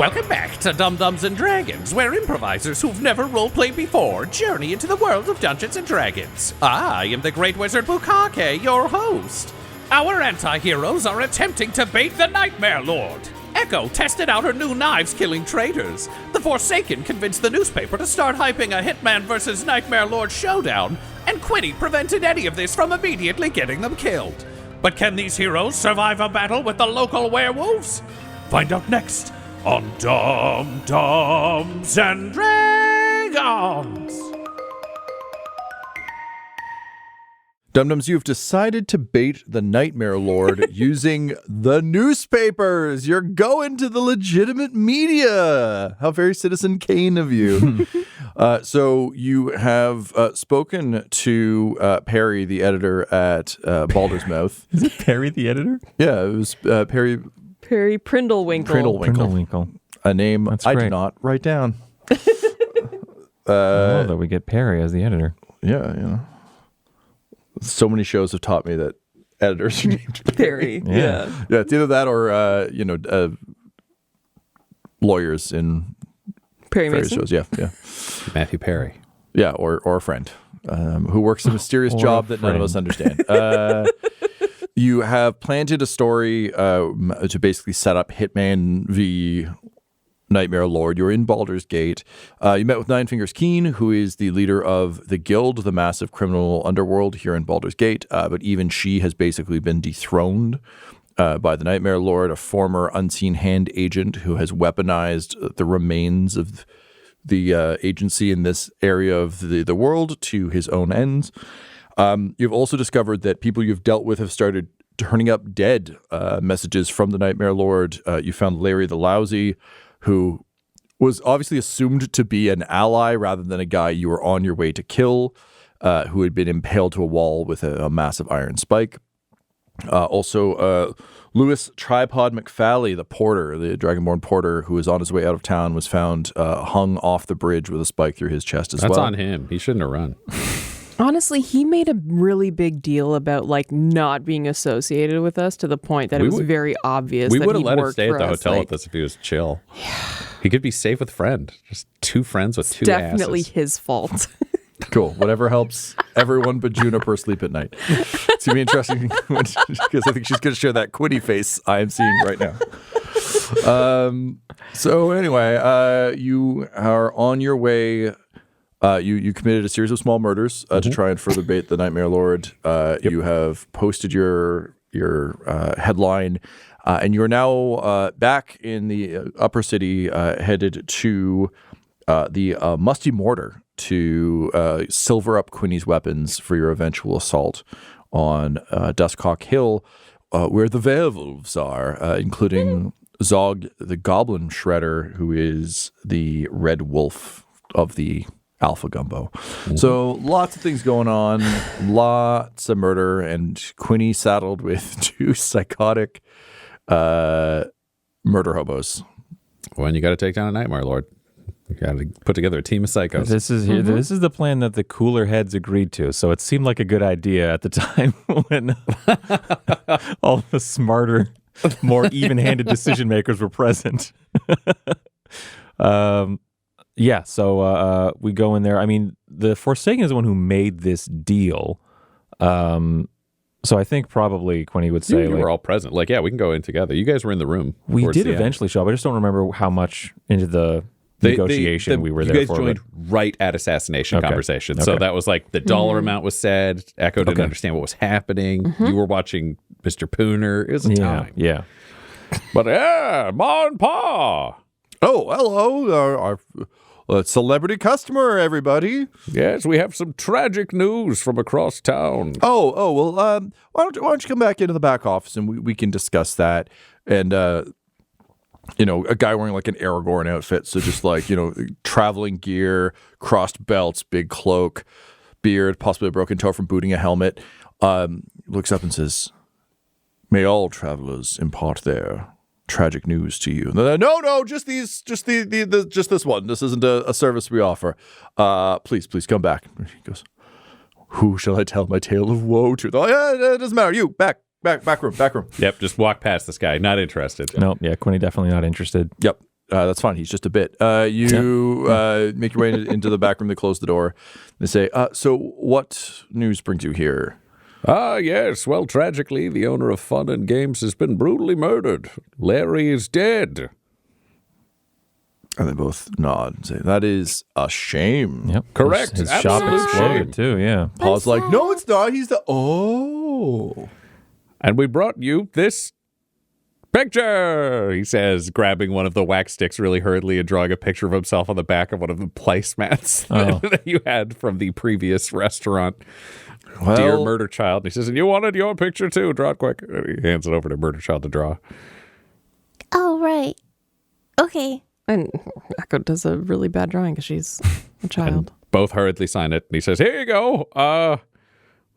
Welcome back to Dum-Dums and Dragons, where improvisers who've never roleplayed before journey into the world of Dungeons and Dragons. I am the Great Wizard Bukake, your host. Our anti-heroes are attempting to bait the Nightmare Lord. Echo tested out her new knives killing traitors. The Forsaken convinced the newspaper to start hyping a Hitman versus Nightmare Lord showdown, and Quinny prevented any of this from immediately getting them killed. But can these heroes survive a battle with the local werewolves? Find out next on Dum-Dums and Dragons. Dum-Dums, you've decided to bait the Nightmare Lord using the newspapers. You're going to the legitimate media. How very Citizen Kane of you. So you have spoken to Perry, the editor at Baldur's Mouth. Is it Perry, the editor? Yeah, it was Perry Prindlewinkle. Prindlewinkle. A name That's I great. did not write down. I love that we get Perry as the editor. Yeah, you know. So many shows have taught me that editors are named Perry. Yeah. Yeah, it's either that or lawyers in Perry various Mason. shows. Yeah, yeah, Matthew Perry. yeah, or a friend who works a mysterious Or job a that none of us friend. understand. You have planted a story to basically set up Hitman v. Nightmare Lord. You're in Baldur's Gate. You met with Nine Fingers Keen, who is the leader of the Guild, the massive criminal underworld here in Baldur's Gate. But even she has basically been dethroned by the Nightmare Lord, a former unseen hand agent who has weaponized the remains of the agency in this area of the world to his own ends. You've also discovered that people you've dealt with have started turning up dead messages from the Nightmare Lord. You found Larry the Lousy, who was obviously assumed to be an ally rather than a guy you were on your way to kill, who had been impaled to a wall with a massive iron spike. Also, Lewis Tripod McFally, the porter, the Dragonborn porter, who was on his way out of town, was found hung off the bridge with a spike through his chest as well. That's on him. He shouldn't have run. Honestly, he made a really big deal about not being associated with us to the point that it was very obvious. We that would have he'd let him worked stay at for the us. hotel with us if he was chill. Yeah. He could be safe with friend. Just two friends with two Definitely asses. his fault. Cool. Whatever helps everyone but Juniper sleep at night. It's going to be interesting because I think she's going to share that Quinny face I am seeing right now. So anyway, you are on your way. You committed a series of small murders to try and further bait the Nightmare Lord. You have posted your headline, and you are now back in the upper city, headed to the Musty Mortar to silver up Quinny's weapons for your eventual assault on Duskhawk Hill, where the werewolves are, including Zog the Goblin Shredder, who is the red wolf of the Alpha Gumbo. So lots of things going on, lots of murder, and Quinny saddled with two psychotic murder hobos. When you got to take down a Nightmare Lord, you got to put together a team of psychos. This is the plan that the cooler heads agreed to. So it seemed like a good idea at the time when all the smarter, more even-handed decision makers were present. Yeah, so we go in there. I mean, the Forsaken is the one who made this deal. So I think probably Quinny would say, you were all present. Yeah, we can go in together. You guys were in the room. We towards did the end. eventually show up. I just don't remember how much into the negotiation we were there for. You guys joined right at assassination conversation. So that was the dollar amount was said. Echo didn't understand what was happening. You were watching Mr. Pooner. It was a time. Yeah. But Ma and Pa. Oh, hello, our celebrity customer, everybody. Yes, we have some tragic news from across town. Oh, well, why don't you come back into the back office and we can discuss that. And, a guy wearing an Aragorn outfit. So just traveling gear, crossed belts, big cloak, beard, possibly a broken toe from booting a helmet, looks up and says, "May all travelers impart their tragic news to you." No, just this one. This isn't a service we offer. Please come back. He goes, "Who shall I tell my tale of woe to?" Oh, yeah, it doesn't matter. You back room. Yep, just walk past this guy. Not interested. No, yeah, Quinny definitely not interested. Yep. That's fine. He's just a bit. You make your way into the back room. They close the door. They say, so what news brings you here? Yes. Well, tragically, the owner of Fun and Games has been brutally murdered. Larry is dead. And they both nod and say, that is a shame. Yep. Correct. His shop Absolute exploded shame. too. Yeah. Paul's like, no, it's not. He's the... Oh. And we brought you this picture, he says, grabbing one of the wax sticks really hurriedly and drawing a picture of himself on the back of one of the placemats that you had from the previous restaurant. Well, Dear Murder Child. And he says, and you wanted your picture too. Draw it quick. And he hands it over to Murder Child to draw. Oh, right. Okay. And Echo does a really bad drawing because she's a child. Both hurriedly sign it. And he says, here you go.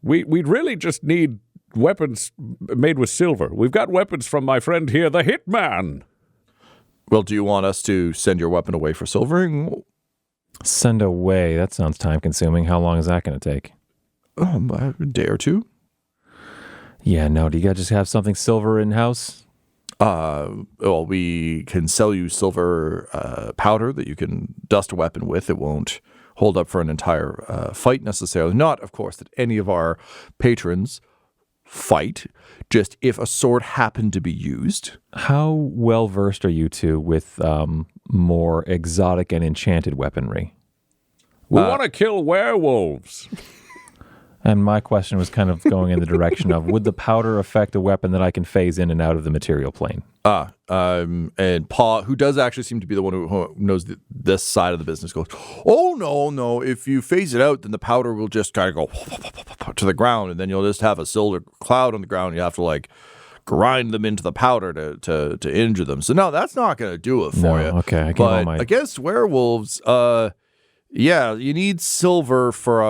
We'd really just need weapons made with silver. We've got weapons from my friend here, the Hitman. well, do you want us to send your weapon away for silvering? Send away. That sounds time consuming. How long is that going to take? A day or two. Yeah, no. Do you guys just have something silver in house? Well, we can sell you silver powder that you can dust a weapon with. It won't hold up for an entire fight necessarily. Not, of course, that any of our patrons fight, just if a sword happened to be used. How well versed are you two with more exotic and enchanted weaponry? We want to kill werewolves. And my question was kind of going in the direction of, would the powder affect a weapon that I can phase in and out of the material plane? And Paul, who does actually seem to be the one who knows this side of the business, goes, oh, no. If you phase it out, then the powder will just kind of go to the ground, and then you'll just have a silver cloud on the ground. You have to, like, grind them into the powder to injure them. So, no, that's not going to do it for you. Okay, I get but against werewolves, yeah, you need silver for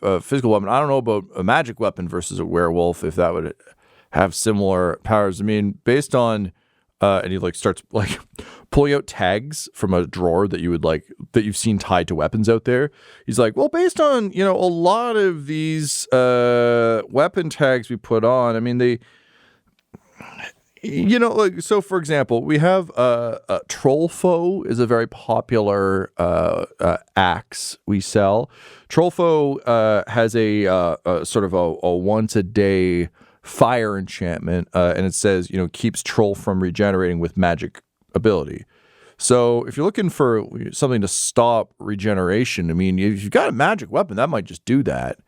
a physical weapon. I don't know about a magic weapon versus a werewolf, if that would have similar powers. I mean, based on, and he like starts like pulling out tags from a drawer that you would like, that you've seen tied to weapons out there. He's like, well, based on, a lot of these weapon tags we put on, I mean, they, like, so for example, we have a troll foe is a very popular axe we sell. Troll foe has a sort of a once a day fire enchantment, and it says, keeps troll from regenerating with magic ability. So if you're looking for something to stop regeneration, I mean, if you've got a magic weapon, that might just do that.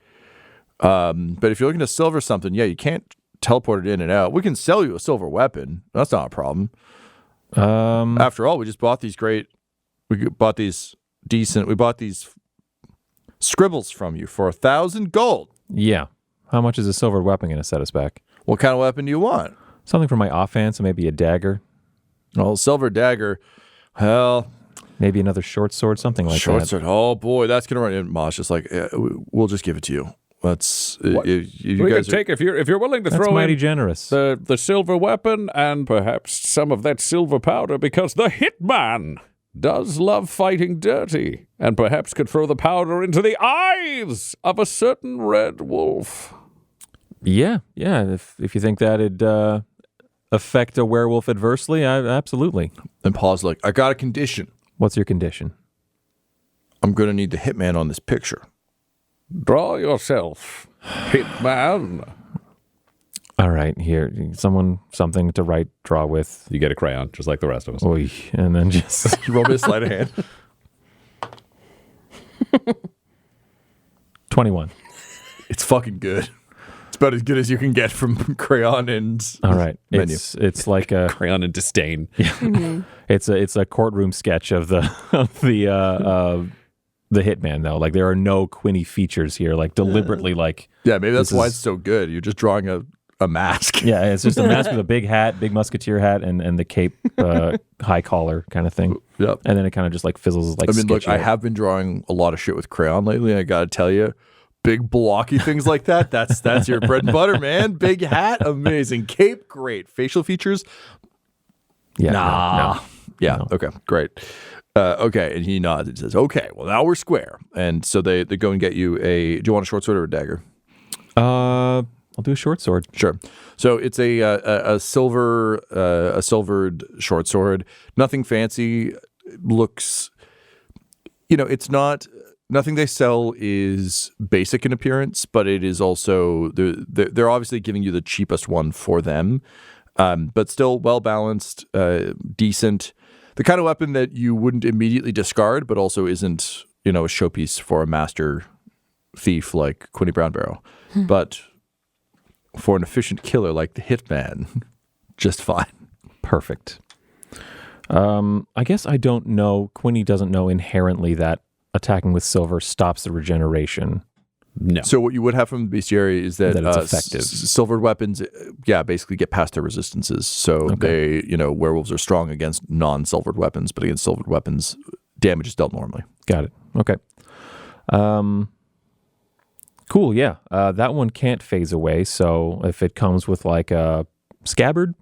But if you're looking to silver something, yeah, you can't teleport it in and out. We can sell you a silver weapon. That's not a problem. After all, we just bought these scribbles from you for 1,000 gold. Yeah. How much is a silver weapon going to set us back? What kind of weapon do you want? Something for my offhand, so maybe a dagger. Oh, silver dagger. Hell, maybe another short sword, something like short that. sword. Oh boy, that's gonna run in. Mosh just like, we'll just give it to you. Let's. We can take if you're willing to That's throw mighty in generous. the silver weapon and perhaps some of that silver powder, because the Hitman does love fighting dirty, and perhaps could throw the powder into the eyes of a certain red wolf. Yeah. If you think that'd affect a werewolf adversely, absolutely. And Paul's like, I got a condition. What's your condition? I'm gonna need the hitman on this picture. Draw yourself, Hitman. All right, here, something to draw with. You get a crayon, just like the rest of us. Oy, and then just Roll me a sleight of hand. 21. It's fucking good. It's about as good as you can get from crayon and All right, menu. it's like a Crayon and disdain. it's a courtroom sketch of the hitman though. Like there are no Quinny features here. Like deliberately, like Yeah, maybe that's this why is- it's so good. You're just drawing a mask. yeah, it's just a mask with a big hat, big musketeer hat, and the cape, high collar kind of thing. Yep. And then it kind of just like fizzles like. I mean, look, sketchy I out. have been drawing a lot of shit with crayon lately. I gotta tell you, big blocky things like that. That's your bread and butter, man. Big hat, amazing. Cape, great. Facial features, Yeah, nah. Yeah. No. Okay. Great. Okay. And he nods and says, "Okay. Well, now we're square." And so they go and get you a. Do you want a short sword or a dagger? I'll do a short sword. Sure. So it's a silvered short sword. Nothing fancy. looks, it's not, nothing they sell is basic in appearance, but it is also, they're obviously giving you the cheapest one for them, but still well-balanced, decent. The kind of weapon that you wouldn't immediately discard, but also isn't, a showpiece for a master thief like Quinny Brownbarrow. But for an efficient killer like the Hitman, just fine. Perfect. I guess I don't know. Quinny doesn't know inherently that attacking with silver stops the regeneration. No. So what you would have from the bestiary is that, That it's effective. Silvered weapons, basically get past their resistances. So they, werewolves are strong against non-silvered weapons, but against silvered weapons, damage is dealt normally. Got it. Okay. Cool. Yeah. That one can't phase away. So if it comes with like a scabbard,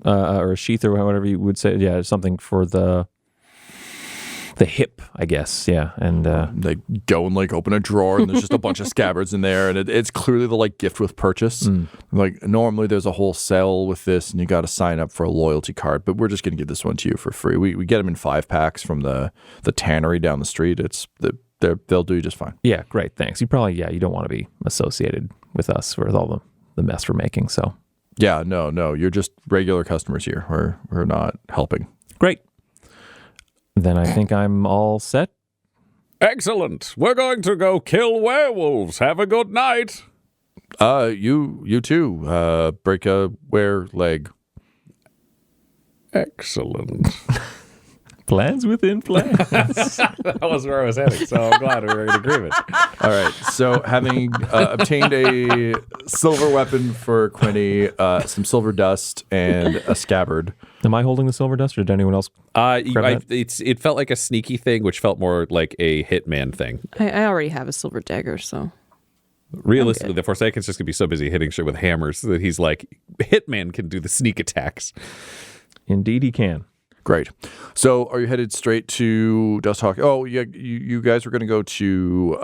or a sheath or whatever you would say, something for the hip, I guess. Yeah. And They go and open a drawer and there's just a bunch of scabbards in there, and it's clearly the gift with purchase. Normally there's a whole sale with this and you got to sign up for a loyalty card, but we're just going to give this one to you for free. We get them in 5-packs from the tannery down the street. They'll do just fine. yeah, great. Thanks. You probably, you don't want to be associated with us with all the mess we're making. So Yeah, no, you're just regular customers here. We're not helping. great. Then I think I'm all set. Excellent. We're going to go kill werewolves. Have a good night. You too. Break a leg. Excellent. Plans within plans. That was where I was heading, so I'm glad we were in agreement. All right. So having obtained a silver weapon for Quinny, some silver dust, and a scabbard. Am I holding the silver dust, or did anyone else? It felt like a sneaky thing, which felt more like a Hitman thing. I already have a silver dagger, so. Realistically, the Forsaken's just going to be so busy hitting shit with hammers that he's like, Hitman can do the sneak attacks. Indeed, he can. Great. So are you headed straight to Dust Hawk? Oh, yeah. You guys were going to go to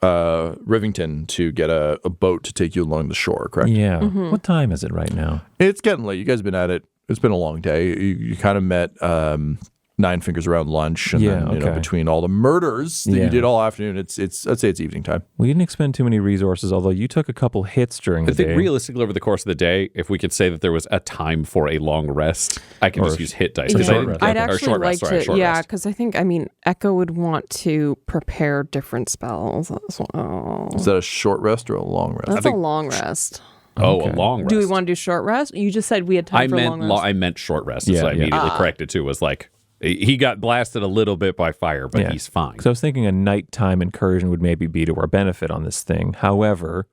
Rivington to get a boat to take you along the shore, correct? Yeah. What time is it right now? It's getting late. You guys have been at it. It's been a long day. You kind of met Nine Fingers around lunch, and then between all the murders that you did all afternoon, it's I'd say it's evening time. We didn't expend too many resources, although you took a couple hits during the I think day. realistically over the course of the day, if we could say that there was a time for a long rest, I can just use hit dice. I'd actually short like rest, sorry, to, short rest. because I think, Echo would want to prepare different spells as well. Is that a short rest or a long rest? That's a long rest. Oh, a long rest. Do we want to do short rest? You just said we had time for a long rest. I meant short rest. So I immediately corrected too. Was like, he got blasted a little bit by fire, but he's fine. So I was thinking a nighttime incursion would maybe be to our benefit on this thing. However,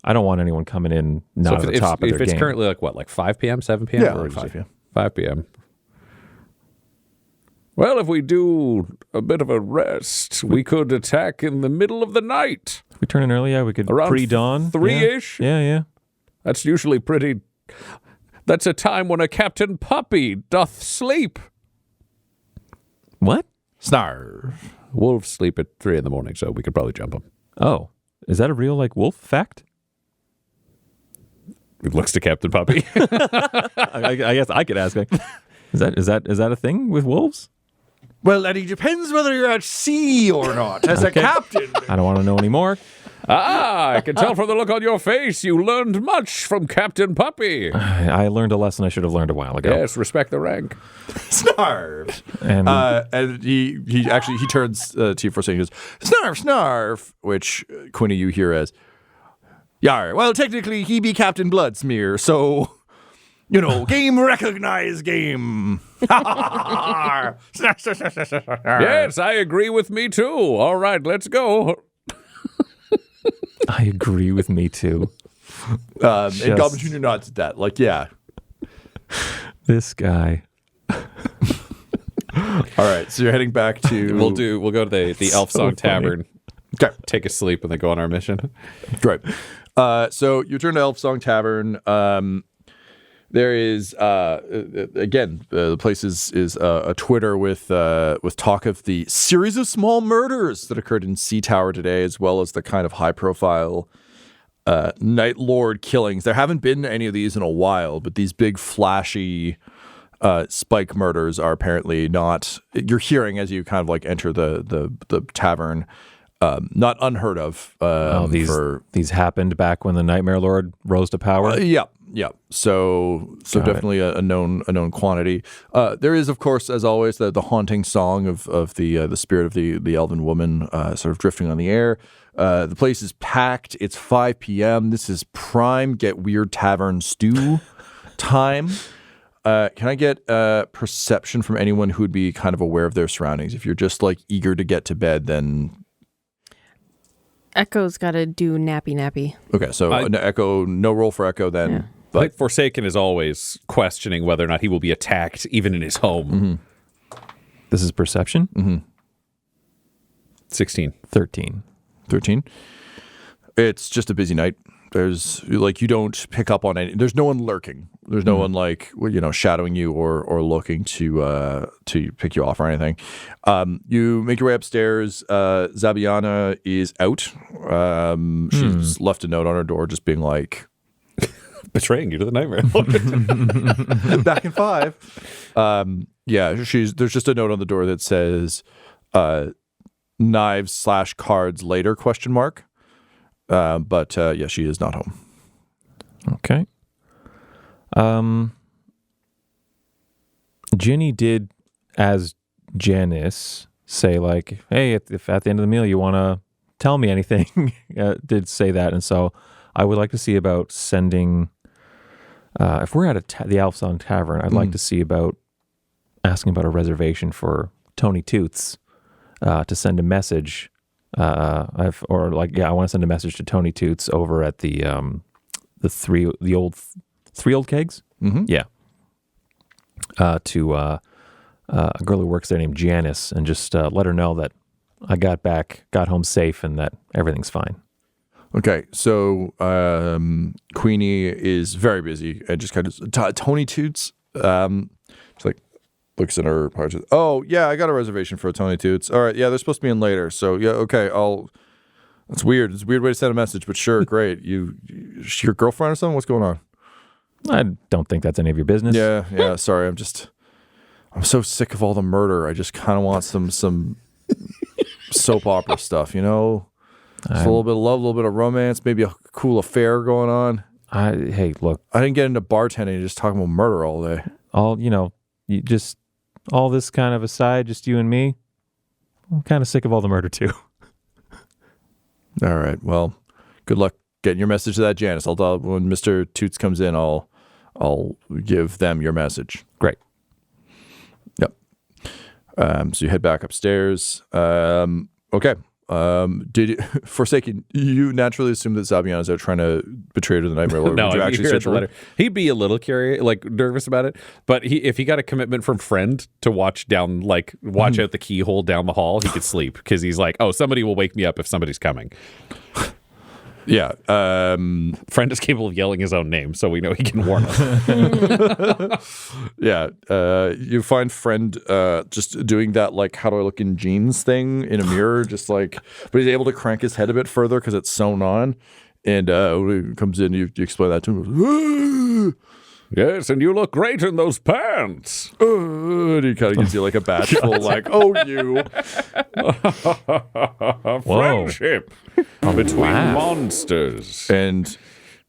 I don't want anyone coming in not at the top of their game. If it's currently like 5 p.m., 7 p.m.? Yeah, like 5 p.m. 5 p.m. Well, if we do a bit of a rest, we could attack in the middle of the night. If we turn in early, we could Around pre-dawn. 3-ish? Yeah. That's usually pretty... That's a time when a Captain Puppy doth sleep. What? Snarf. Wolves sleep at 3 in the morning, so we could probably jump them. Oh, is that a real wolf fact? He looks to Captain Puppy. I guess I could ask. Is that a thing with wolves? Well, it depends whether you're at sea or not. As a captain. I don't want to know anymore. I can tell from the look on your face you learned much from Captain Puppy. I learned a lesson I should have learned a while ago. Yes, respect the rank. Snarf. And he turns to you for saying, he goes, Snarf, Snarf, which Quinny you hear as, Yar. Well, technically he be Captain Bloodsmear, so, game recognized game. Yes, I agree with me too. All right, let's go. I agree with me too. And Goblin Jr. nods at that. Like, yeah. This guy. All right, so you're heading back to... We'll go to the Elf Song Tavern. Okay. Take a sleep and then go on our mission. Great. So you return to Elf Song Tavern. There is again the place is a Twitter with talk of the series of small murders that occurred in Sea Tower today, as well as the kind of high profile Night Lord killings. There haven't been any of these in a while, but these big flashy spike murders are apparently not. You're hearing as you kind of like enter the tavern. Not unheard of. These happened back when the Nightmare Lord rose to power. Yeah. So definitely a known quantity. There is, of course, as always, the haunting song of the spirit of the elven woman sort of drifting on the air. The place is packed. It's 5 p.m. This is prime get weird tavern stew time. Can I get perception from anyone who would be kind of aware of their surroundings? If you're just like eager to get to bed, then. Echo's got to do nappy. Okay, so Echo, no roll for Echo then. Yeah. But I think Forsaken is always questioning whether or not he will be attacked, even in his home. This is perception? Mm-hmm. 16. 13. It's just a busy night. There's like you don't pick up on any. There's no one lurking. There's no one like shadowing you or looking to pick you off or anything. You make your way upstairs. Zabiana is out. She's left a note on her door, just being like, Betraying you to the Nightmare. back in 5. There's just a note on the door that says knives/cards later ? But she is not home. Okay. Ginny did, as Janice, say like, hey, if at the end of the meal you want to tell me anything, did say that. And so I would like to see about sending, if we're at the Alfson Tavern, I'd like to see about asking about a reservation for Tony Toots to send a message. I want to send a message to Tony Toots over at the three old kegs. Mm-hmm. Yeah. To a girl who works there named Janice, and just let her know that I got home safe, and that everything's fine. Okay, so Queenie is very busy and just kind of Tony Toots. She's like looks in her parts. Oh yeah, I got a reservation for a Tony Toots. All right, yeah, they're supposed to be in later. So yeah, okay, That's weird. It's a weird way to send a message, but sure, great. Your girlfriend or something? What's going on? I don't think that's any of your business. Yeah. Sorry, I'm so sick of all the murder. I just kind of want some soap opera stuff, Just a little bit of love, a little bit of romance, maybe a cool affair going on. Hey, look. I didn't get into bartending, just talking about murder all day. All this kind of aside, just you and me. I'm kind of sick of all the murder too. All right. Well, good luck getting your message to that Janice. When Mr. Toots comes in, I'll give them your message. Great. Yep. So you head back upstairs. Okay. Forsaken, you naturally assume that Zabiana's out trying to betray her to the Nightmare Lord. No, Would you actually search the letter. He'd be a little curious, nervous about it. But if he got a commitment from friend to watch out the keyhole down the hall, he could sleep because he's like, oh, somebody will wake me up if somebody's coming. Yeah. Friend is capable of yelling his own name, so we know he can warn us. Yeah. You find friend just doing that, how do I look in jeans thing in a mirror, but he's able to crank his head a bit further because it's sewn on. And when he comes in, you explain that to him. Yes, and you look great in those pants. And he kind of gives you a bashful, oh, you. Friendship between monsters. And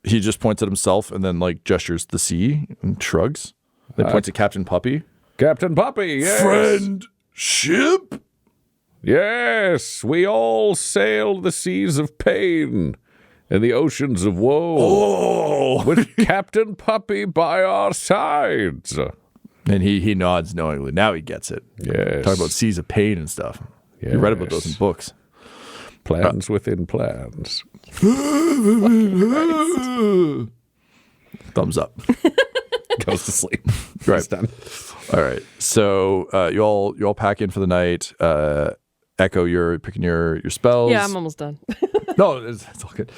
he just points at himself and then gestures to the sea and shrugs. Then points at Captain Puppy. Captain Puppy, yes. Friendship? Yes, we all sailed the seas of pain and the oceans of woe. Oh! With Captain Puppy by our sides. And he nods knowingly. Now he gets it. Yes. Talk about seas of pain and stuff. Yes. You read about those in books. Plans within plans. Thumbs up. Goes to sleep. Right. He's done. All right. So you all pack in for the night. Echo, you're picking your spells. Yeah, I'm almost done. No, it's all good.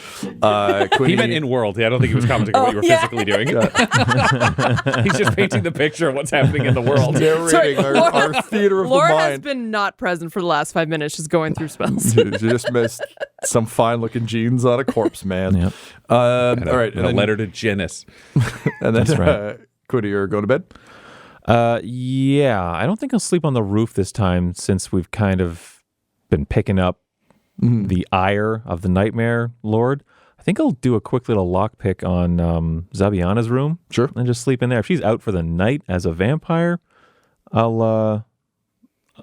Quinny, He meant in world. I don't think he was commenting on what you were physically doing. He's just painting the picture of what's happening in the world. narrating our theater of Laura the has mind. been not present for the last 5 minutes, just going through spells. You just missed some fine-looking jeans on a corpse, man. Yep. All right. And a letter to Janice. And then That's right. Quinny, you're going to bed? Yeah, I don't think I'll sleep on the roof this time since we've kind of been picking up the ire of the Nightmare Lord. I think I'll do a quick little lockpick on Zabiana's room. Sure. And just sleep in there. If she's out for the night as a vampire, I'll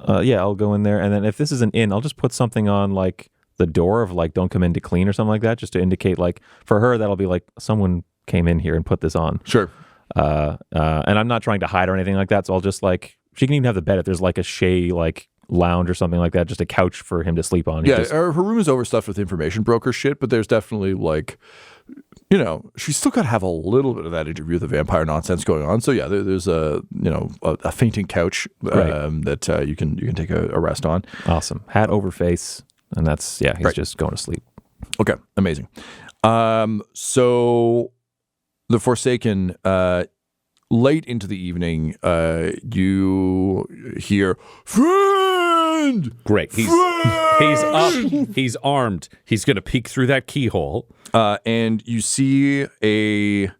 go in there. And then if this is an inn, I'll just put something on like the door of like don't come in to clean or something like that, just to indicate like for her that'll be like someone came in here and put this on. Sure. And I'm not trying to hide or anything like that, so I'll just like she can even have the bed if there's like a Shea like lounge or something like that, just a couch for him to sleep on. Yeah, her room is overstuffed with information broker shit, but there's definitely like, she's still got to have a little bit of that interview with the vampire nonsense going on. So yeah, there's a fainting couch that you can take a rest on. Awesome. Hat over face, and that's he's just going to sleep. Okay, amazing. So the Forsaken, late into the evening, you hear friend. Great. He's up. He's armed. He's gonna peek through that keyhole. And you see a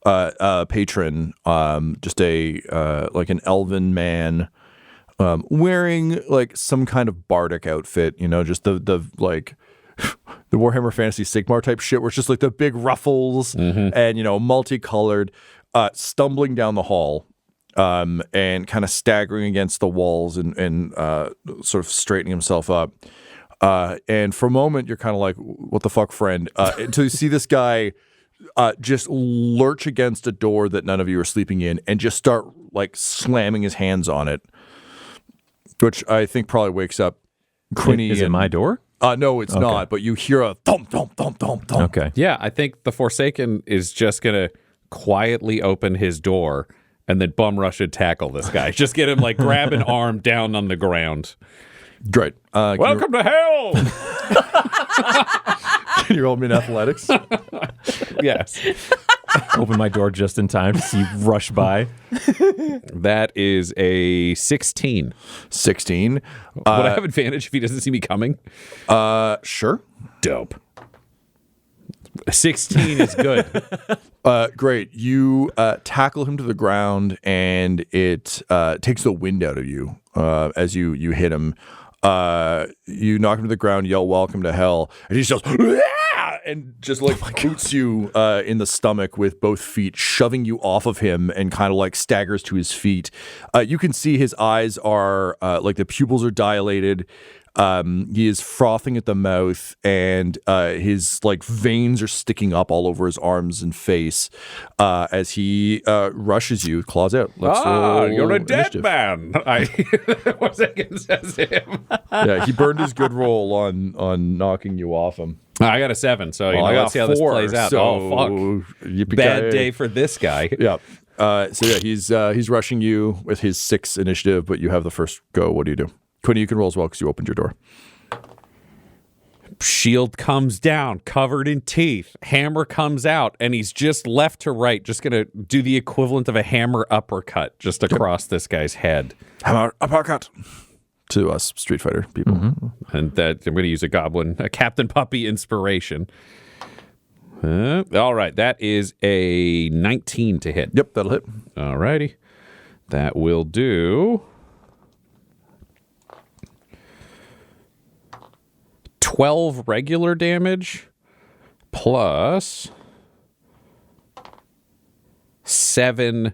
patron, just like an elven man, wearing like some kind of bardic outfit. Just the like the Warhammer Fantasy Sigmar type shit, where it's just like the big ruffles and multicolored, stumbling down the hall. And kind of staggering against the walls and sort of straightening himself up. And for a moment, you're kind of like, what the fuck, friend? Until you see this guy just lurch against a door that none of you are sleeping in and just start like slamming his hands on it, which I think probably wakes up Quinny. Is it my door? No, it's not, but you hear a thump, thump, thump, thump, thump. Okay. Yeah, I think the Forsaken is just going to quietly open his door and then bum rush and tackle this guy. Just get him, like, grab an arm down on the ground. Great. Welcome to hell! Can you roll me in athletics? Yes. Open my door just in time to see you rush by. That is a 16. 16. Would I have advantage if he doesn't see me coming? Sure. Dope. 16 is good. Great. You tackle him to the ground, and it takes the wind out of you as you hit him. You knock him to the ground, yell "Welcome to hell," and he just goes, and just like boots you in the stomach with both feet, shoving you off of him, and kind of like staggers to his feet. You can see his eyes are like the pupils are dilated. He is frothing at the mouth, and his like veins are sticking up all over his arms and face as he rushes you, claws out. Let's roll you're a dead initiative. man. Was against him. Yeah, he burned his good roll on knocking you off him. I got a 7, so let's see how this plays out. So fuck. yippee-ki-yay. Bad day for this guy. Yeah. He's rushing you with his 6 initiative, but you have the first go. What do you do? Quinny, you can roll as well because you opened your door. Shield comes down, covered in teeth. Hammer comes out, and he's just left to right, just going to do the equivalent of a hammer uppercut just across this guy's head. Hammer uppercut to us Street Fighter people. Mm-hmm. And that I'm going to use a Captain Puppy inspiration. All right, that is a 19 to hit. Yep, that'll hit. All righty. That will do 12 regular damage plus 7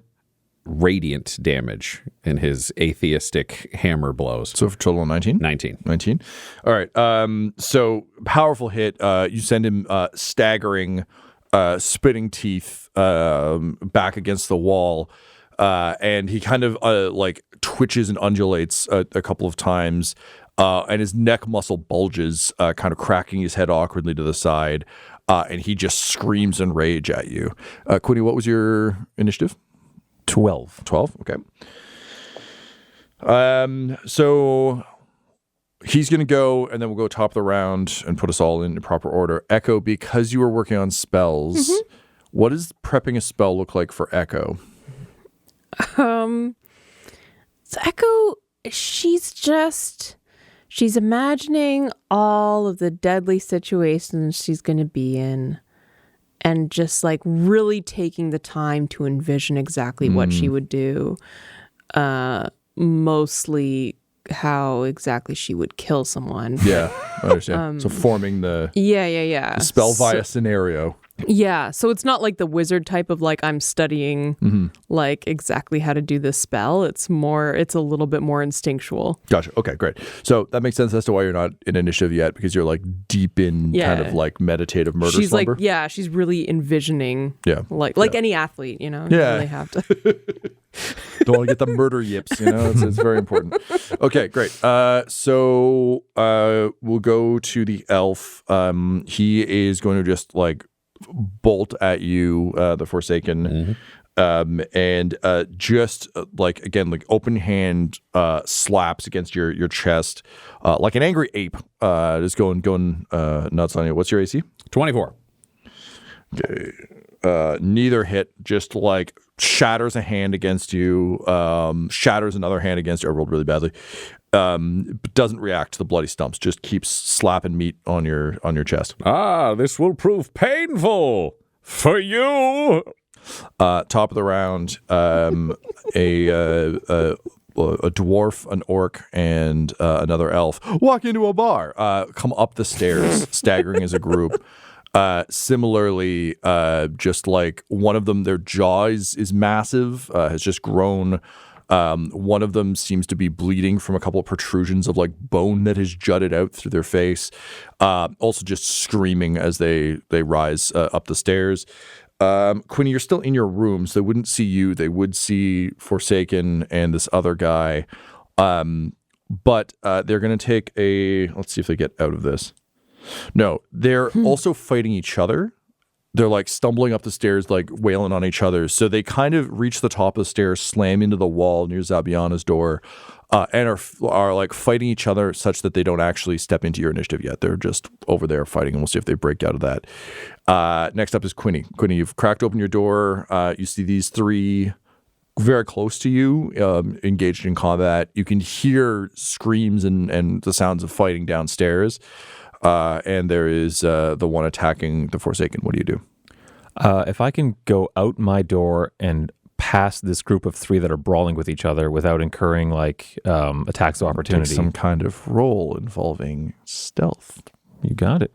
radiant damage in his atheistic hammer blows. So for total of 19? 19. All right. So powerful hit. You send him staggering, spitting teeth back against the wall. And he kind of like twitches and undulates a couple of times. And his neck muscle bulges, kind of cracking his head awkwardly to the side. And he just screams in rage at you. Quinny, what was your initiative? 12. 12? Okay. So he's going to go, and then we'll go top of the round and put us all in proper order. Echo, because you were working on spells, what does prepping a spell look like for Echo? So Echo, she's imagining all of the deadly situations she's going to be in. and just like really taking the time to envision exactly what she would do. Mostly how exactly she would kill someone. Yeah, I understand. So forming the Yeah. spell via scenario. Yeah, so it's not like the wizard type of like I'm studying like exactly how to do this spell. It's a little bit more instinctual. Gotcha. Okay, great. So that makes sense as to why you're not in initiative yet, because you're like deep in kind of like meditative murder She's slumber. like, she's really envisioning. Yeah. Like any athlete, you know. Yeah. You really have to. Don't want to get the murder yips, you know? It's very important. Okay, great. So we'll go to the elf. He is going to just like bolt at you, the Forsaken, and just like, again, like open hand slaps against your chest, like an angry ape, just going nuts on you. What's your AC? 24. Okay. Neither hit, just like shatters a hand against you, shatters another hand against you. I rolled really badly. But doesn't react to the bloody stumps, just keeps slapping meat on your chest. This will prove painful for you. Top of the round, a dwarf, an orc, and another elf walk into a bar, come up the stairs, staggering as a group. Similarly, just like one of them, their jaw is massive, has just grown. One of them seems to be bleeding from a couple of protrusions of like bone that has jutted out through their face. Also just screaming as they rise up the stairs. Quinny, you're still in your room, so they wouldn't see you. They would see Forsaken and this other guy. But they're going to take let's see if they get out of this. No, they're also fighting each other. They're like stumbling up the stairs, like wailing on each other. So they kind of reach the top of the stairs, slam into the wall near Zabiana's door, and are like fighting each other such that they don't actually step into your initiative yet. They're just over there fighting, and we'll see if they break out of that. Next up is Quinny. Quinny, you've cracked open your door. You see these three very close to you, engaged in combat. You can hear screams and the sounds of fighting downstairs. And there is the one attacking the Forsaken. What do you do? If I can go out my door and past this group of three that are brawling with each other without incurring like attacks of opportunity. Take some kind of roll involving stealth. You got it.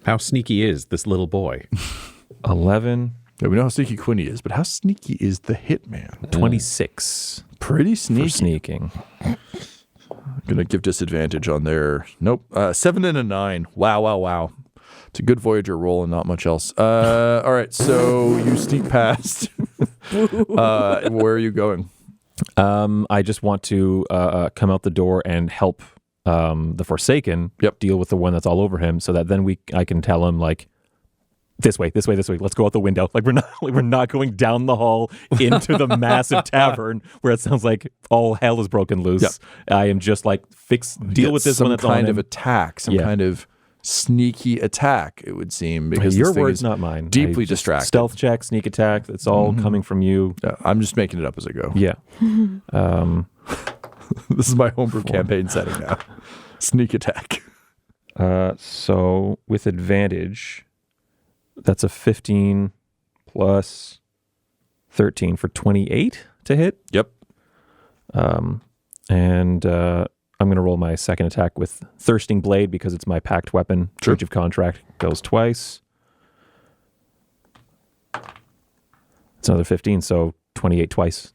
How sneaky is this little boy? 11. Yeah, we know how sneaky Quinny is, but how sneaky is the Hitman? 26. Pretty sneaky. For sneaking. Gonna give disadvantage on their 7 and a 9. Wow. It's a good Voyager roll and not much else. All right, so you sneak past. Where are you going? I just want to come out the door and help the Forsaken deal with the one that's all over him, so that then I can tell him like, this way. Let's go out the window. Like we're not going down the hall into the massive tavern where it sounds like all hell is broken loose. Yep. I am just like deal with this one that's kind of attack, some kind of sneaky attack. It would seem, because your words, not mine. Deeply distracted. Stealth check, sneak attack. It's all coming from you. I'm just making it up as I go. Yeah. This is my homebrew campaign setting now. Sneak attack. So with advantage. That's a 15 plus 13 for 28 to hit. Yep. And I'm going to roll my second attack with Thirsting Blade because it's my packed weapon. Sure. Breach of contract goes twice. It's another 15, so 28 twice.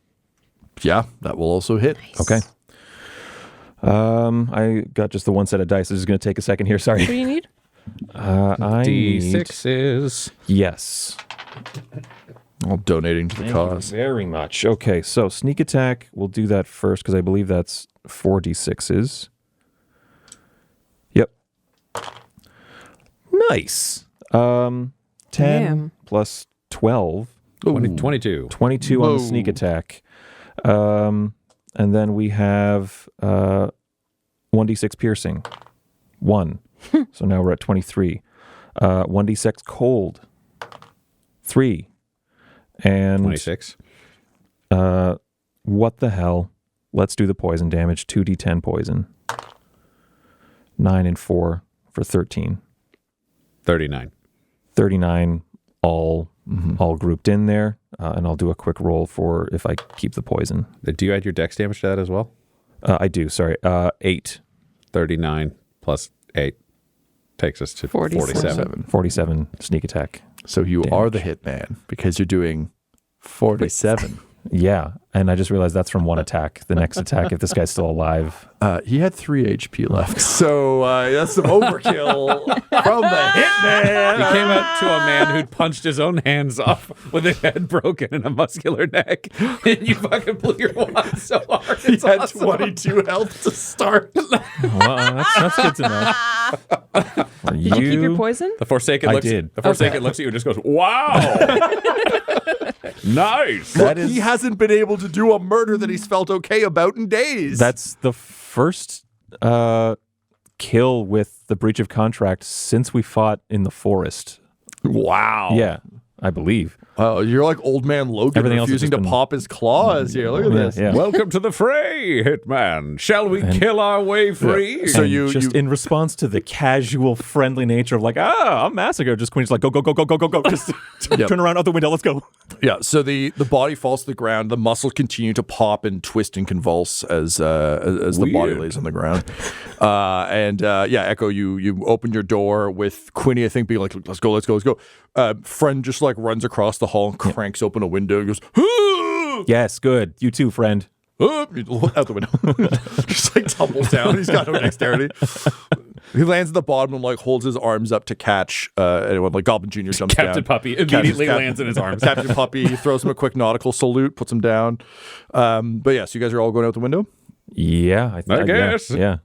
Yeah, that will also hit. Nice. Okay. I got just the one set of dice. This is going to take a second here. Sorry. What do you need? I D6s. Yes. All donating to the Thank cause. you very much. Okay, so sneak attack, we'll do that first because I believe that's 4d6s. Yep. Nice. 10 Damn. plus 12. 22. 22 on the sneak attack. And then we have 1d6 piercing. 1. So now we're at 23. 1d6 cold. 3. And 26. What the hell? Let's do the poison damage. 2d10 poison. 9 and 4 for 13. 39. 39 all grouped in there, and I'll do a quick roll for if I keep the poison. Do you add your dex damage to that as well? I do, sorry. 8. 39 plus 8 takes us to 47. 47 sneak attack. So you damage. are the hitman because you're doing 47. Yeah, and I just realized that's from one attack. The next attack, if this guy's still alive. He had 3 HP left. So that's some overkill from the hitman. He came out to a man who'd punched his own hands off with his head broken and a muscular neck. And you fucking blew your wad so hard. He It's had awesome. 22 health to start. Well, that's good to know. Did you keep your poison? The Forsaken I looks did. The Forsaken looks at you and just goes, wow. Nice. He hasn't been able to do a murder that he's felt okay about in days. That's the first kill with the breach of contract since we fought in the forest. wow. Yeah, I believe. Oh, you're like old man Logan Everything else has refusing just to been- pop his claws here. Look at this. Yeah. Welcome to the fray, Hitman. Shall we kill our way free? So And you just in response to the casual, friendly nature of like, I'm Massacre, just Queen's like, go, go, go, go, go, go, go. Just turn around out the window, let's go. Yeah, so the body falls to the ground. The muscles continue to pop and twist and convulse as the body Weird. lays on the ground. Echo, you open your door with Quinny, I think, being like, let's go. Friend just like runs across the hall and cranks open a window and goes, "Ah!" Yes, good. You too, friend. Out the window. Just like tumbles down. He's got no dexterity. He lands at the bottom and like holds his arms up to catch anyone. Like Goblin Jr. jumps down. Captain Puppy immediately lands in his arms. Captain Puppy throws him a quick nautical salute, puts him down. But yeah, so you guys are all going out the window? Yeah, I guess. Yeah.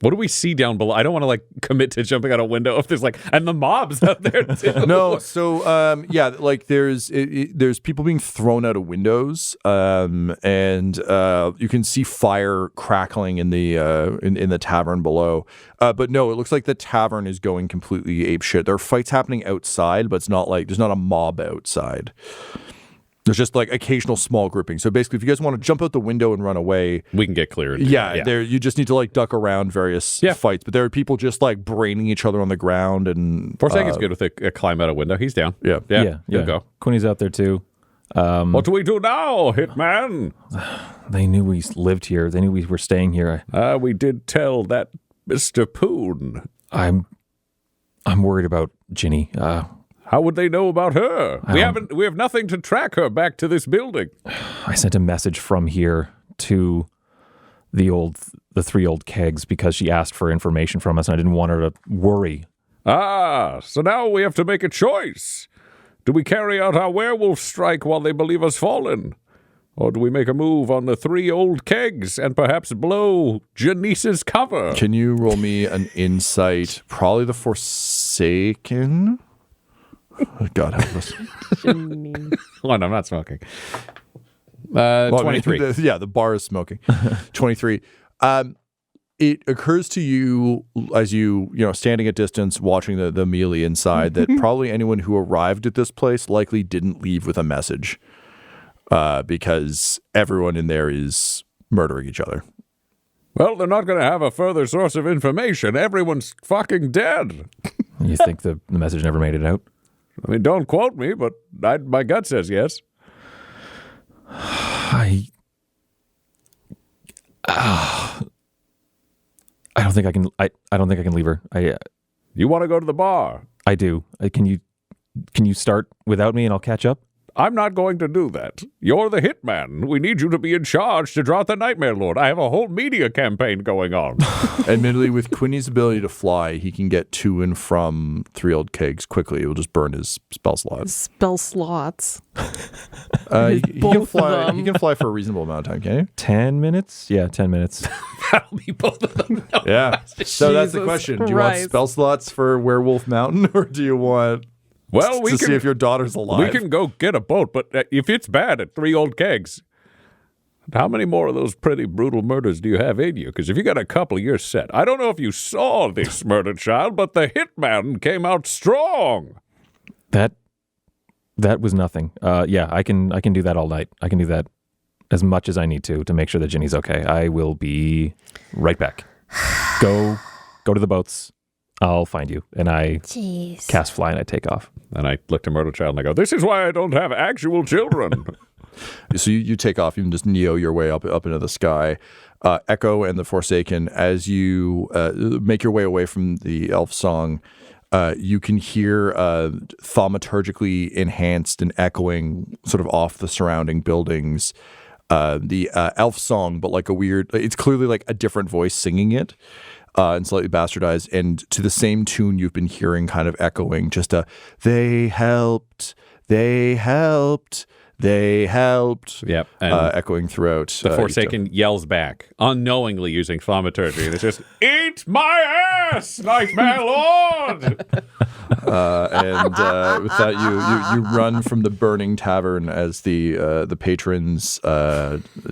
What do we see down below? I don't want to like commit to jumping out a window if there's like, and the mob's out there too. No, so like there's people being thrown out of windows, and you can see fire crackling in the in the tavern below. But no, it looks like the tavern is going completely apeshit. There are fights happening outside, but it's not like there's not a mob outside. There's just like occasional small groupings. So basically, if you guys want to jump out the window and run away, We can get clear. there you just need to like duck around various fights. But there are people just like braining each other on the ground and Forsaken's good with a climb out a window. He's down. Yeah. You'll go. Quinny's out there too. What do we do now, Hitman? They knew we lived here. They knew we were staying here. We did tell that Mr. Poon. I'm worried about Ginny. How would they know about her? We have nothing to track her back to this building. I sent a message from here to the 3 old kegs because she asked for information from us and I didn't want her to worry. So now we have to make a choice. Do we carry out our werewolf strike while they believe us fallen? Or do we make a move on the 3 old kegs and perhaps blow Janice's cover? Can you roll me an insight? Probably the Forsaken. God help us. Oh, no, I'm not smoking. 23. The bar is smoking. 23. It occurs to you as you standing at distance watching the melee inside that probably anyone who arrived at this place likely didn't leave with a message because everyone in there is murdering each other. Well, they're not going to have a further source of information. Everyone's fucking dead. You think the message never made it out? I mean, don't quote me, but my gut says yes. I don't think I can. I don't think I can leave her. You want to go to the bar? I do. Can you start without me and I'll catch up? I'm not going to do that. You're the hitman. We need you to be in charge to draw out the Nightmare Lord. I have a whole media campaign going on. Admittedly, with Quinny's ability to fly, he can get to and from 3 old kegs quickly. It will just burn his spell slots. Spell slots. He can Both of fly. them. He can fly for a reasonable amount of time, can 10 minutes? Yeah, 10 minutes. That'll be both of them. No. he? Yeah. So that's the Jesus question. Do you want Christ. spell slots for Werewolf Mountain, or do you want Well, to see if your daughter's alive? we can go get a boat, but if it's bad at 3 old kegs, how many more of those pretty brutal murders do you have in you? Because if you got a couple, you're set. I don't know if you saw this murder child, but the hitman came out strong. That was nothing. Yeah, I can do that all night. I can do that as much as I need to make sure that Ginny's okay. I will be right back. Go to the boats. I'll find you. And I Jeez. cast fly and I take off. And I look to Myrtle Child and I go, this is why I don't have actual children. So you take off, you can just Neo your way up into the sky. Echo and the Forsaken, as you make your way away from the elf song, you can hear thaumaturgically enhanced and echoing sort of off the surrounding buildings. The elf song, but like it's clearly like a different voice singing it. And slightly bastardized, and to the same tune you've been hearing kind of echoing, just they helped, they helped, they helped. Yep. And echoing throughout. the Forsaken yells back, unknowingly using thaumaturgy, and it's just, eat my ass, Nightmare Lord! And with that, you run from the burning tavern as the patrons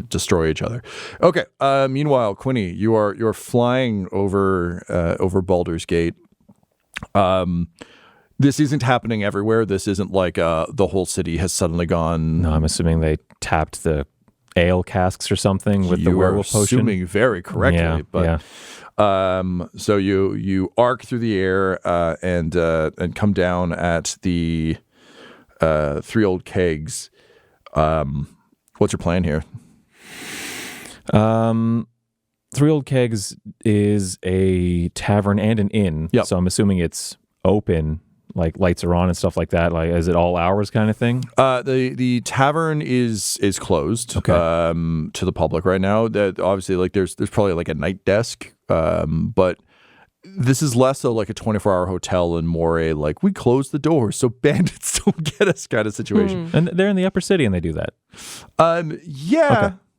destroy each other. Okay. Meanwhile, Quinny, you're flying over Baldur's Gate. This isn't happening everywhere. This isn't like the whole city has suddenly gone. No, I'm assuming they tapped the ale casks or something with the werewolf potion. Assuming very correctly, but. So you arc through the air and come down at the Three Old Kegs. What's your plan here? Three Old Kegs is a tavern and an inn. Yep. So I'm assuming it's open, like lights are on and stuff like that. Like, is it all hours kind of thing? The tavern is closed Okay. To the public right now. That obviously like there's probably like a night desk. But this is less so like a 24-hour hotel and more a like we close the doors so bandits don't get us kind of situation. And they're in the upper city and they do that.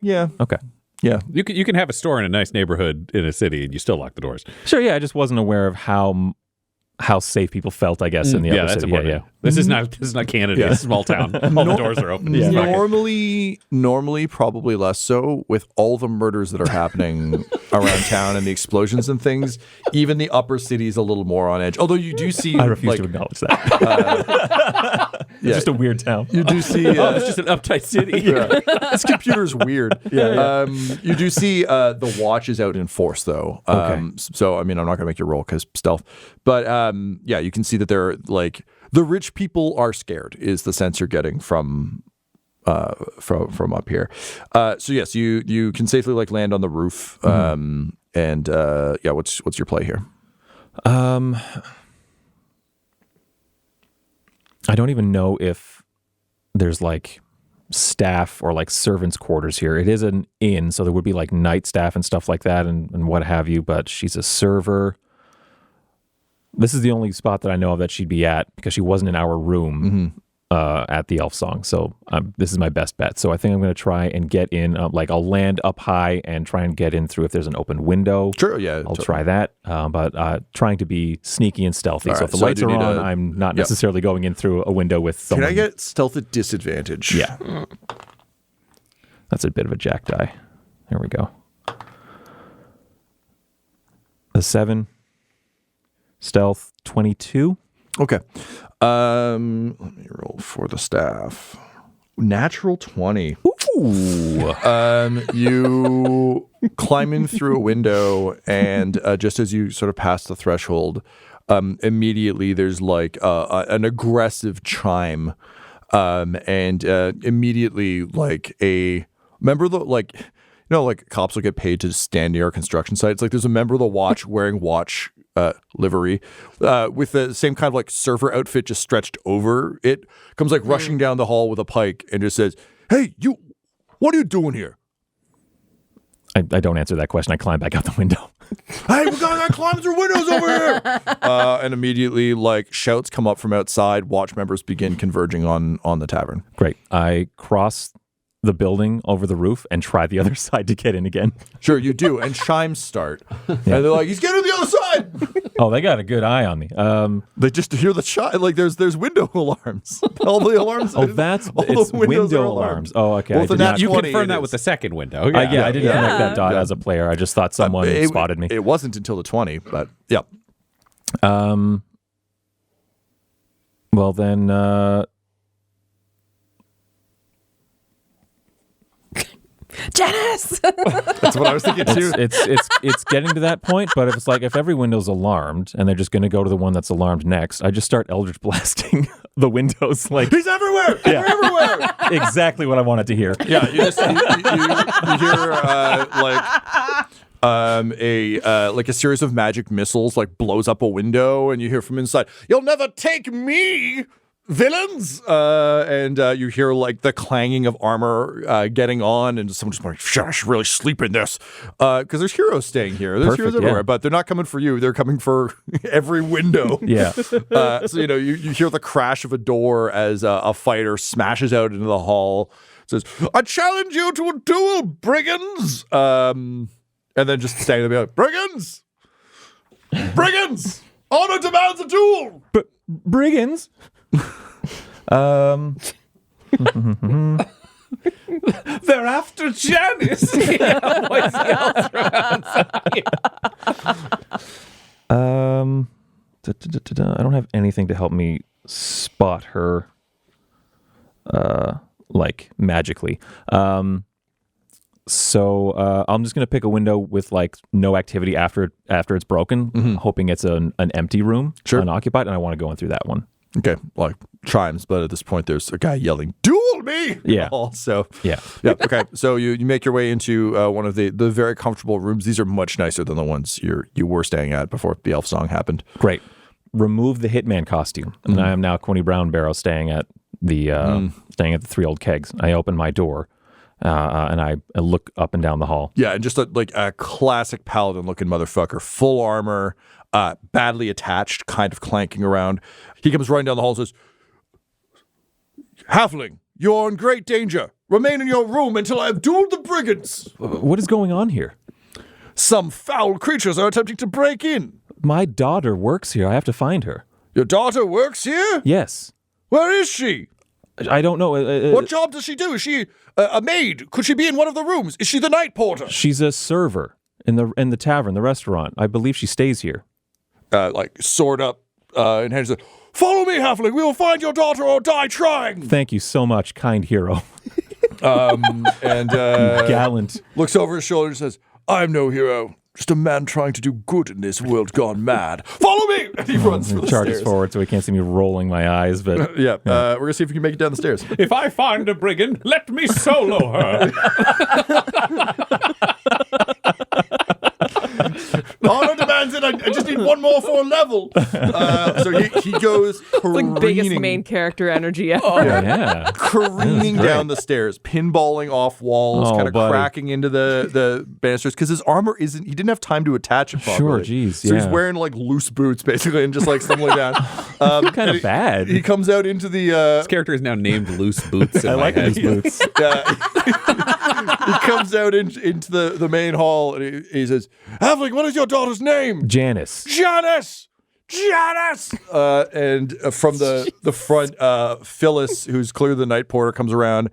Yeah. Okay. Yeah. You can have a store in a nice neighborhood in a city and you still lock the doors. Sure, yeah, I just wasn't aware of how safe people felt, I guess, in the upper that's city. important. This is not Canada. It's a small town. All the doors are open. Yeah. Normally, probably less so with all the murders that are happening around town and the explosions and things. Even the upper city is a little more on edge. Although you do see, I refuse to acknowledge that. It's just a weird town. You do see, It's just an uptight city. this computer's weird. You do see the watch is out in force though. Okay. So I mean, I'm not gonna make you roll because stealth, but you can see that they're like. The rich people are scared is the sense you're getting from up here. So yes, you can safely like land on the roof. What's your play here? I don't even know if there's like staff or like servants' quarters here. It is an inn, so there would be like night staff and stuff like that and what have you, but she's a server. This is the only spot that I know of that she'd be at because she wasn't in our room at the elf song. So this is my best bet. So I think I'm going to try and get in. I'll land up high and try and get in through if there's an open window. Sure, yeah. I'll try that. But trying to be sneaky and stealthy. All so right, if the so I lights do are need on, a- I'm not necessarily going in through a window with someone. Can I get stealth at disadvantage? Yeah. That's a bit of a jack die. There we go. A 7. Stealth 22. Okay. Let me roll for the staff. Natural 20. Ooh. You climb in through a window, and just as you sort of pass the threshold, immediately there's like an aggressive chime, and immediately like remember the like. You know, like cops will get paid to stand near construction sites. Like there's a member of the watch wearing watch livery with the same kind of like surfer outfit just stretched over it. Comes like rushing down the hall with a pike and just says, "Hey, you, what are you doing here?" I don't answer that question. I climb back out the window. Hey, we got to climb through windows over here. And immediately like shouts come up from outside. Watch members begin converging on the tavern. Great. I cross the building over the roof and try the other side to get in again. Sure, you do. And chimes start. And they're like, he's getting to the other side. Oh, they got a good eye on me. They just hear the chime. Like there's window alarms. All the alarms. Oh, that's all it's the windows window are alarms. alarmed. Oh, okay. Well, I the did nat not, You 20 confirm it that is. with the second window. I didn't connect that dot Yeah. as a player. I just thought someone spotted me. It wasn't until the 20, but yeah. Well, then Janice! That's what I was thinking too. It's getting to that point, but if it's like if every window's alarmed and they're just going to go to the one that's alarmed next, I just start Eldritch blasting the windows. Like He's everywhere. Yeah. They're everywhere. exactly what I wanted to hear. Yeah, you hear like a series of magic missiles like blows up a window, and you hear from inside, "You'll never take me, villains!" And you hear like the clanging of armor getting on, and someone just like, "Shit, I should really sleep in this," because there's heroes staying here. There's heroes everywhere, yeah. but they're not coming for you. They're coming for every window. Yeah. So you hear the crash of a door as a fighter smashes out into the hall. Says, "I challenge you to a duel, brigands!" And then just standing there, like, "Brigands! Brigands! Honor demands a duel!" Brigands. They're after Janice. Yeah, voice yells from outside. I don't have anything to help me spot her, like magically. So I'm just gonna pick a window with like no activity after it's broken, hoping it's an empty room, unoccupied, and I want to go in through that one. Okay, like chimes, but at this point there's a guy yelling, "Duel me!" Yeah. Also, Yeah. Okay, so you make your way into one of the very comfortable rooms. These are much nicer than the ones you were staying at before the elf song happened. Great. Remove the Hitman costume, and I am now Quinny Brownbarrow staying at the Three Old Kegs. I open my door, and I look up and down the hall. Yeah, and just like a classic paladin-looking motherfucker, full armor, badly attached, kind of clanking around. He comes running down the hall and says, "Halfling, you're in great danger. Remain in your room until I have dueled the brigands. What is going on here? Some foul creatures are attempting to break in." My daughter works here. I have to find her. "Your daughter works here? Yes. Where is she? I don't know. What job does she do? Is she a maid? Could she be in one of the rooms? Is she the night porter?" She's a server in the tavern, the restaurant. I believe she stays here. Like sword up and hands it. "Follow me, halfling. We will find your daughter or die trying." Thank you so much, kind hero. And Gallant. looks over his shoulder and says, "I'm no hero. Just a man trying to do good in this world gone mad. Follow me!" And he runs for the Charges stairs. forward so he can't see me rolling my eyes, but Yeah, we're going to see if we can make it down the stairs. If I find a brigand, let me solo her. Honor demands it. I just need one more for a level. So he goes careening, Like biggest main character energy ever. yeah. careening down the stairs, pinballing off walls, Oh, kind of buddy. cracking into the banisters because his armor isn't. He didn't have time to attach it properly. geez, So he's yeah. wearing like loose boots basically, and just like stumbling down. Kind of bad. He comes out into the. This character is now named Loose Boots. I like these boots. He comes out into the main hall and he says, "Halfling, what is your daughter's name?" Janice. Janice! Janice! And from the front, Phyllis, who's clearly the night porter, comes around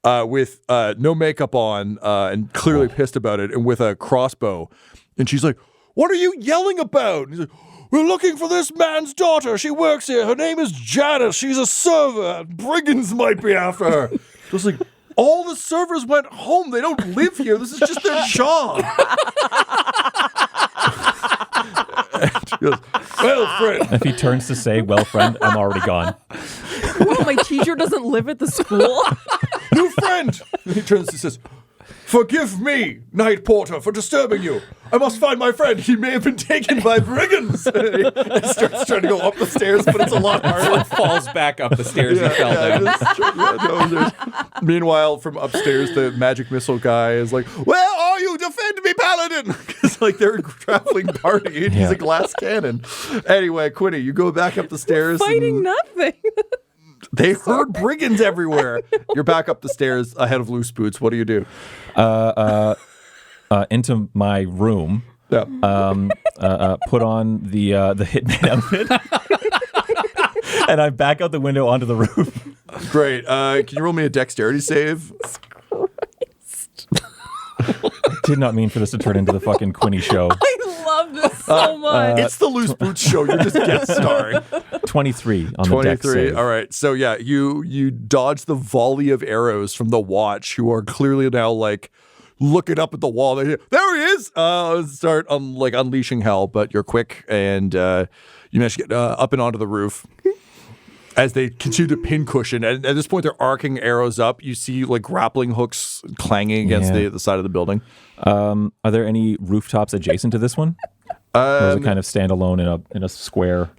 with no makeup on and clearly pissed about it and with a crossbow. And she's like, "What are you yelling about?" And he's like, "We're looking for this man's daughter. She works here. Her name is Janice. She's a server. Brigands might be after her." Just like, all the servers went home. They don't live here. This is just their job. And she goes, "Well, friend." If he turns to say, "Well, friend," I'm already gone. Well, my teacher doesn't live at the school. "New friend." And he turns and says, "Forgive me, night porter, for disturbing you. I must find my friend. He may have been taken by brigands." And he starts trying to go up the stairs, but it's a lot harder. Falls back up the stairs he fell down. Meanwhile, from upstairs, the magic missile guy is like, "Where are you? Defend me, paladin!" Because like they're a traveling party, and he's a glass cannon. Anyway, Quinny, you go back up the stairs. Fighting and nothing. they heard brigands everywhere. You're back up the stairs ahead of Loose Boots. What do you do? Into my room. Yeah. Put on the Hitman outfit. And I back out the window onto the roof. Great. Can you roll me a dexterity save? Did not mean for this to turn into the fucking Quinny show. I love this so much. It's the Loose Boots show. You're just guest starring. 23 on the dex 23. save. All right. So yeah, you dodge the volley of arrows from the watch, who are clearly now like looking up at the wall. There he is. Start unleashing hell, but you're quick and you manage to get up and onto the roof. As they continue to pincushion, and at this point they're arcing arrows up. You see like grappling hooks clanging against the side of the building. Are there any rooftops adjacent to this one? Or is it kind of standalone in a square?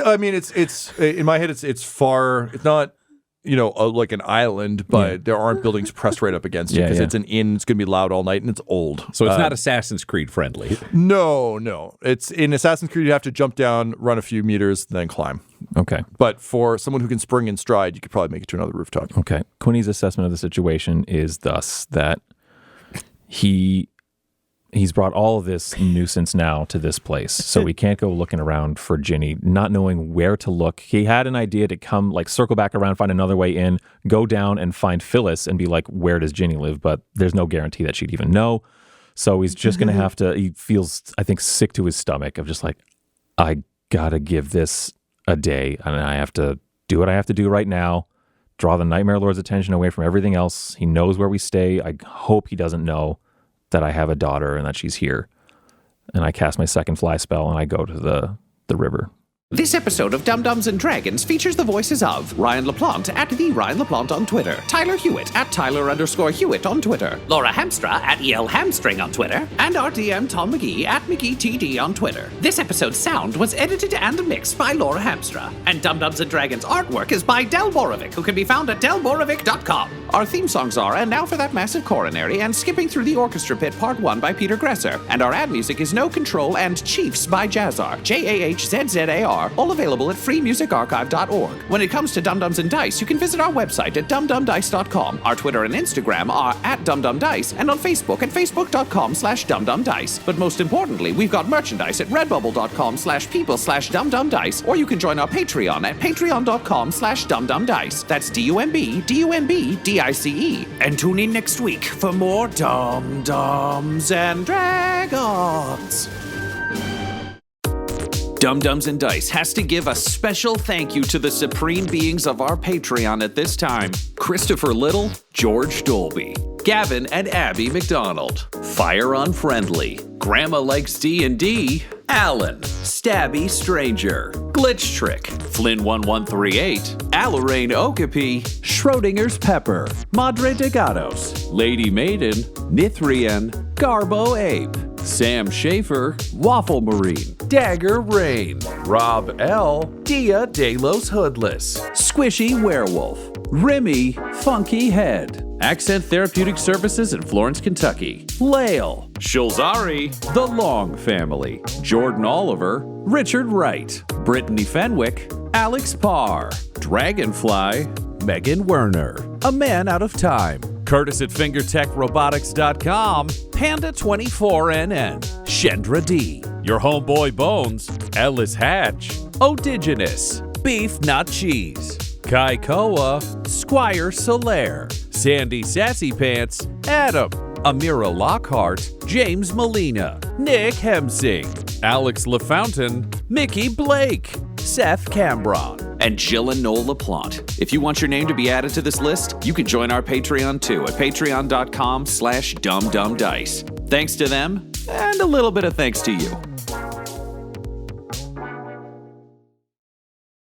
I mean, it's in my head. It's far. It's not like an island, but there aren't buildings pressed right up against it because it's an inn. It's going to be loud all night and it's old. So it's not Assassin's Creed friendly. No. It's in Assassin's Creed. You have to jump down, run a few meters, then climb. Okay. But for someone who can spring in stride, you could probably make it to another rooftop. Okay. Quinny's assessment of the situation is thus that he's brought all of this nuisance now to this place, so we can't go looking around for Ginny, not knowing where to look. He had an idea to come, circle back around, find another way in, go down and find Phyllis and be like, where does Ginny live? But there's no guarantee that she'd even know. So he's just going to have to, he feels, I think, sick to his stomach of just I got to give this a day, and I have to do what I have to do right now, draw the Nightmare Lord's attention away from everything else. He knows where we stay. I hope he doesn't know that I have a daughter and that she's here. And I cast my second fly spell and I go to the river. This episode of Dum-Dums and Dragons features the voices of Ryan LaPlante at the Ryan LaPlante on Twitter, Tyler Hewitt at Tyler_Hewitt on Twitter, Laura Hamstra at EL Hamstring on Twitter, and our DM Tom McGee at McGeeTD on Twitter. This episode's sound was edited and mixed by Laura Hamstra, and Dum-Dums and Dragons artwork is by Del Borovic, who can be found at delborovic.com. Our theme songs are And Now for That Massive Coronary and Skipping Through the Orchestra Pit Part 1 by Peter Gresser, and our ad music is No Control and Chiefs by Jazzar, JAHZZAR, all available at freemusicarchive.org. When it comes to Dum-Dums and Dice, you can visit our website at dumdumdice.com. Our Twitter and Instagram are at dumdumdice, and on Facebook at facebook.com/dumdumdice. But most importantly, we've got merchandise at redbubble.com/people/dumdumdice, or you can join our Patreon at patreon.com/dumdumdice. That's DUMBDUMBDICE. And tune in next week for more Dum-Dums and Dragons. Dum-Dums and Dice has to give a special thank you to the supreme beings of our Patreon at this time: Christopher Little, George Dolby, Gavin and Abby McDonald, Fire Unfriendly, Grandma Likes D&D, Alan, Stabby Stranger, Glitch Trick, Flynn1138, Alarain Okapi, Schrodinger's Pepper, Madre de Gatos, Lady Maiden, Nithrian, Garbo Ape, Sam Schaefer, Waffle Marine, Dagger Rain, Rob L, Dia De Los Hoodless, Squishy Werewolf, Remy Funky Head, Accent Therapeutic Services in Florence, Kentucky, Lael, Shulzari, The Long Family, Jordan Oliver, Richard Wright, Brittany Fenwick, Alex Parr, Dragonfly, Megan Werner, A Man Out of Time, Curtis at FingerTechRobotics.com, Panda24NN, Shendra D, Your Homeboy Bones, Ellis Hatch, Odigenous, Beef Not Cheese, Kai Koa, Squire Solaire, Sandy Sassy Pants, Adam, Amira Lockhart, James Molina, Nick Hemsing, Alex LaFountain, Mickey Blake, Seth Cambron, and Jill and Noel LaPlante. If you want your name to be added to this list, you can join our Patreon too at patreon.com/dumdumdice. Thanks to them, and a little bit of thanks to you.